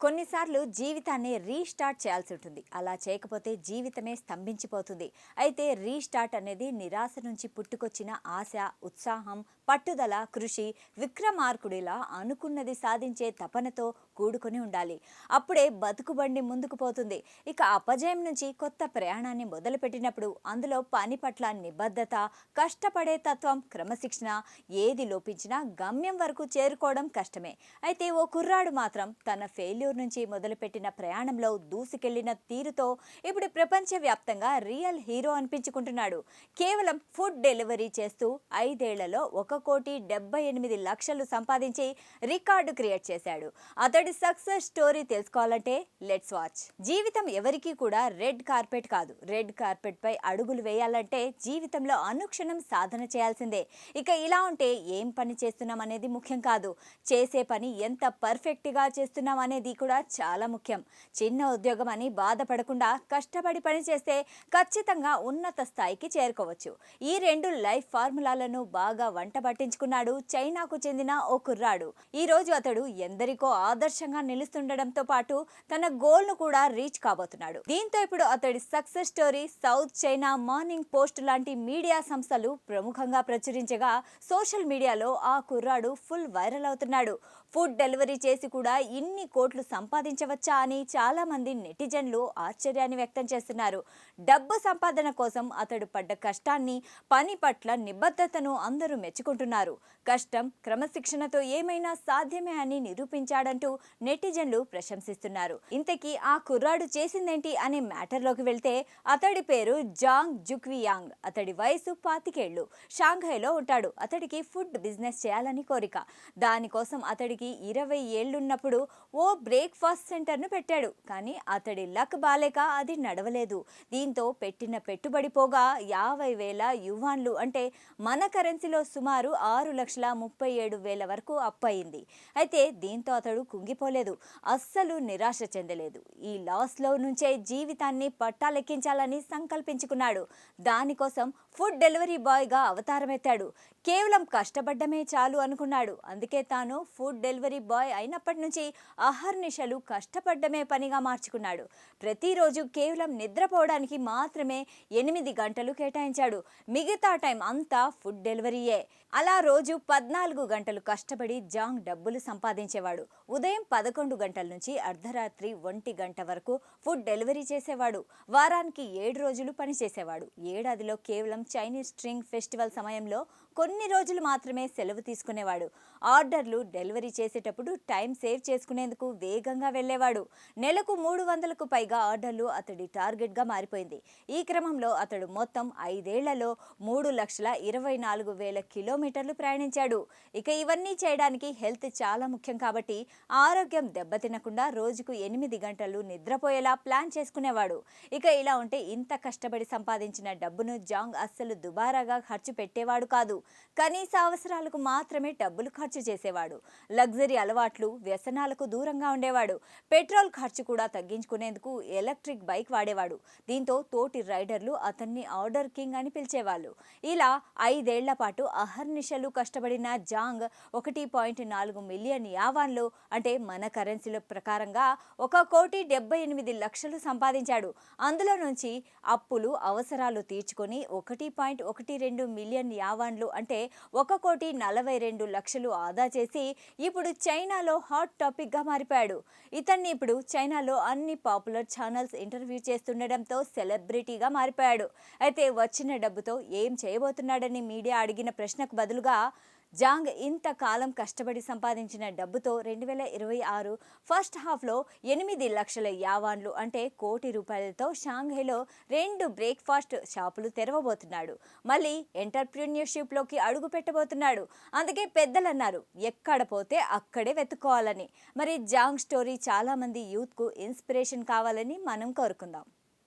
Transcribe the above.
కొన్నిసార్లు జీవితాన్ని రీస్టార్ట్ చేయాల్సి ఉంటుంది. అలా చేయకపోతే జీవితమే స్తంభించిపోతుంది. అయితే రీస్టార్ట్ అనేది నిరాశ నుంచి పుట్టుకొచ్చిన ఆశ, ఉత్సాహం, పట్టుదల, కృషి, విక్రమార్కుడిలా అనుకున్నది సాధించే తపనతో కూడుకొని ఉండాలి. అప్పుడే బతుకుబండి ముందుకు పోతుంది. ఇక అపజయం నుంచి కొత్త ప్రయాణాన్ని మొదలుపెట్టినప్పుడు అందులో పని పట్ల నిబద్ధత, కష్టపడే తత్వం, క్రమశిక్షణ ఏది లోపించినా గమ్యం వరకు చేరుకోవడం కష్టమే. అయితే ఓ కుర్రాడు మాత్రం తన ఫెయిల్యూర్ నుంచి మొదలుపెట్టిన ప్రయాణంలో దూసుకెళ్లిన తీరుతో ఇప్పుడు ప్రపంచవ్యాప్తంగా రియల్ హీరో అనిపించుకుంటున్నాడు. కేవలం ఫుడ్ డెలివరీ చేస్తూ 5 ఏళ్లలో 1,78,00,000 సంపాదించి రికార్డు క్రియేట్ చేశాడు. అతడి సక్సెస్ స్టోరీ తెలుసుకోవాలంటే లెట్స్ వాచ్. జీవితం ఎవరికీ కూడా రెడ్ కార్పెట్ కాదు. రెడ్ కార్పెట్ పై అడుగులు వేయాలంటే జీవితంలో అనుక్షణం సాధన చేయాల్సిందే. ఇక ఇలా ఉంటే ఏం పని చేస్తున్నాం అనేది ముఖ్యం కాదు, చేసే పని ఎంత పర్ఫెక్ట్ గా చేస్తున్నాం అనేది కూడా చాలా ముఖ్యం. చిన్న ఉద్యోగం అని బాధపడకుండా కష్టపడి పని చేస్తే ఖచ్చితంగా ఉన్నత స్థాయికి చేరుకోవచ్చు. ఈ రెండు లైఫ్ ఫార్ములాలను బాగా వంట పట్టించుకున్నాడు చైనాకు చెందిన ఓ కుర్రాడు. ఈ రోజు అతడు ఎందరికో ఆదర్శంగా నిలుస్తుండడంతో పాటు తన గోల్ ను కూడా రీచ్ కాబోతున్నాడు. దీంతో ఇప్పుడు అతడి success story south China morning post లాంటి మీడియా సంస్థలు ప్రముఖంగా ప్రచురించగా సోషల్ మీడియాలో ఆ కుర్రాడు ఫుల్ వైరల్ అవుతున్నాడు. ఫుడ్ డెలివరీ చేసి కూడా ఇన్ని కోట్లు సంపాదించవచ్చా అని చాలా మంది నెటిజన్లు ఆశ్చర్యాన్ని వ్యక్తం చేస్తున్నారు. డబ్బు సంపాదన కోసం అతడు పడ్డ కష్టాన్ని, పని పట్ల నిబద్ధతను అందరూ మెచ్చుకుంటున్నారు. కష్టం, క్రమశిక్షణతో ఏమైనా సాధ్యమే అని నిరూపించాడంటూ నెటిజన్లు ప్రశంసిస్తున్నారు. ఇంతకీ ఆ కుర్రాడు చేసిందేంటి అనే మ్యాటర్లోకి వెళ్తే అతడి పేరు జాంగ్ జుక్వియాంగ్. అతడి వయసు 25 ఏళ్లు. షాంఘైలో ఉంటాడు. అతడికి ఫుడ్ బిజినెస్ చేయాలని కోరిక. దానికోసం అతడికి 20 ఏళ్లున్నప్పుడు ఓ బ్రేక్ఫాస్ట్ సెంటర్ను పెట్టాడు. కానీ అతడి లక్ బాలేక అది నడవలేదు. దీంతో పెట్టిన పెట్టుబడి పోగా 50,000 యువాన్లు అంటే మన కరెన్సీలో సుమారు 6,37,000 వరకు అప్పయింది. అయితే దీంతో అతడు కుంగిపోలేదు, అస్సలు నిరాశ చెందలేదు. ఈ లాస్లో నుంచే జీవితాన్ని పట్టాలెక్కించాలని సంకల్పించుకున్నాడు. దానికోసం ఫుడ్ డెలివరీ బాయ్గా అవతారమెత్తాడు. కేవలం కష్టపడ్డమే చాలు అనుకున్నాడు. అందుకే తాను ఫుడ్ డెలివరీ బాయ్ అయినప్పటి నుంచి అహర్నిశలు కష్టపడ్డమే పనిగా మార్చుకున్నాడు. ప్రతిరోజు కేవలం నిద్రపోవడానికి మాత్రమే 8 గంటలు కేటాయించాడు. మిగతా టైం అంతా ఫుడ్ డెలివరీయే. అలా రోజు 14 గంటలు కష్టపడి జాంగ్ డబ్బులు సంపాదించేవాడు. ఉదయం 11 గంటల నుంచి అర్ధరాత్రి 1 గంట వరకు ఫుడ్ డెలివరీ చేసేవాడు. వారానికి 7 రోజులు పనిచేసేవాడు. ఏడాదిలో కేవలం చైనీస్ స్ప్రింగ్ ఫెస్టివల్ సమయంలో కొన్ని రోజులు మాత్రమే సెలవు తీసుకునేవాడు. ఆర్డర్లు డెలివరీ చేసేటప్పుడు టైం సేవ్ చేసుకునేందుకు వేగంగా వెళ్ళేవాడు. నెలకు 300కు పైగా ఆర్డర్లు అతడి టార్గెట్గా మారిపోయింది. ఈ క్రమంలో అతడు మొత్తం 5 ఏళ్లలో 3,24,000 కిలోమీటర్లు ప్రయాణించాడు. ఇక ఇవన్నీ చేయడానికి హెల్త్ చాలా ముఖ్యం కాబట్టి ఆరోగ్యం దెబ్బతినకుండా రోజుకు 8 గంటలు నిద్రపోయేలా ప్లాన్ చేసుకునేవాడు. ఇక ఇలా ఉంటే ఇంత కష్టపడి సంపాదించిన డబ్బును జాంగ్ అస్సలు దుబారాగా ఖర్చు పెట్టేవాడు కాదు. కనీస అవసరాలకు మాత్రమే డబ్బులు ఖర్చు చేసేవాడు. లగ్జరీ అలవాట్లు, వ్యసనాలకు దూరంగా ఉండేవాడు. పెట్రోల్ ఖర్చు కూడా తగ్గించుకునేందుకు ఎలక్ట్రిక్ బైక్ వాడేవాడు. దీంతో తోటి రైడర్లు అతన్ని ఆర్డర్ కింగ్ అని పిలిచేవాళ్ళు. ఇలా 5 ఏళ్ల పాటు అహర్నిశలు కష్టపడిన జాంగ్ 1.4 మిలియన్ యావాన్లు అంటే మన కరెన్సీల ప్రకారంగా 1,78,00,000 సంపాదించాడు. అందులో నుంచి అప్పులు, అవసరాలు తీర్చుకొని 1.12 మిలియన్ యావాన్లు అంటే 1,42,00,000 ఆదా చేసి ఇప్పుడు చైనాలో హాట్ టాపిక్ గా మారిపోయాడు. ఇతన్ని ఇప్పుడు చైనాలో అన్ని పాపులర్ ఛానల్స్ ఇంటర్వ్యూ చేస్తుండడంతో సెలబ్రిటీగా మారిపోయాడు. అయితే వచ్చిన డబ్బుతో ఏం చేయబోతున్నాడని మీడియా అడిగిన ప్రశ్నకు బదులుగా జాంగ్ ఇంతకాలం కష్టపడి సంపాదించిన డబ్బుతో 2026 ఫస్ట్ హాఫ్లో 8 లక్షల యావాన్లు అంటే ₹1,00,00,000తో షాంఘైలో 2 బ్రేక్ఫాస్ట్ షాపులు తెరవబోతున్నాడు. మళ్ళీ ఎంటర్‌ప్రెన్యూర్‌షిప్‌లోకి అడుగు పెట్టబోతున్నాడు. అందుకే పెద్దలన్నారు ఎక్కడ పోతే అక్కడే వెతుక్కోవాలని. మరి జాంగ్ స్టోరీ చాలా మంది యూత్కు ఇన్స్పిరేషన్ కావాలని మనం కోరుకుందాం.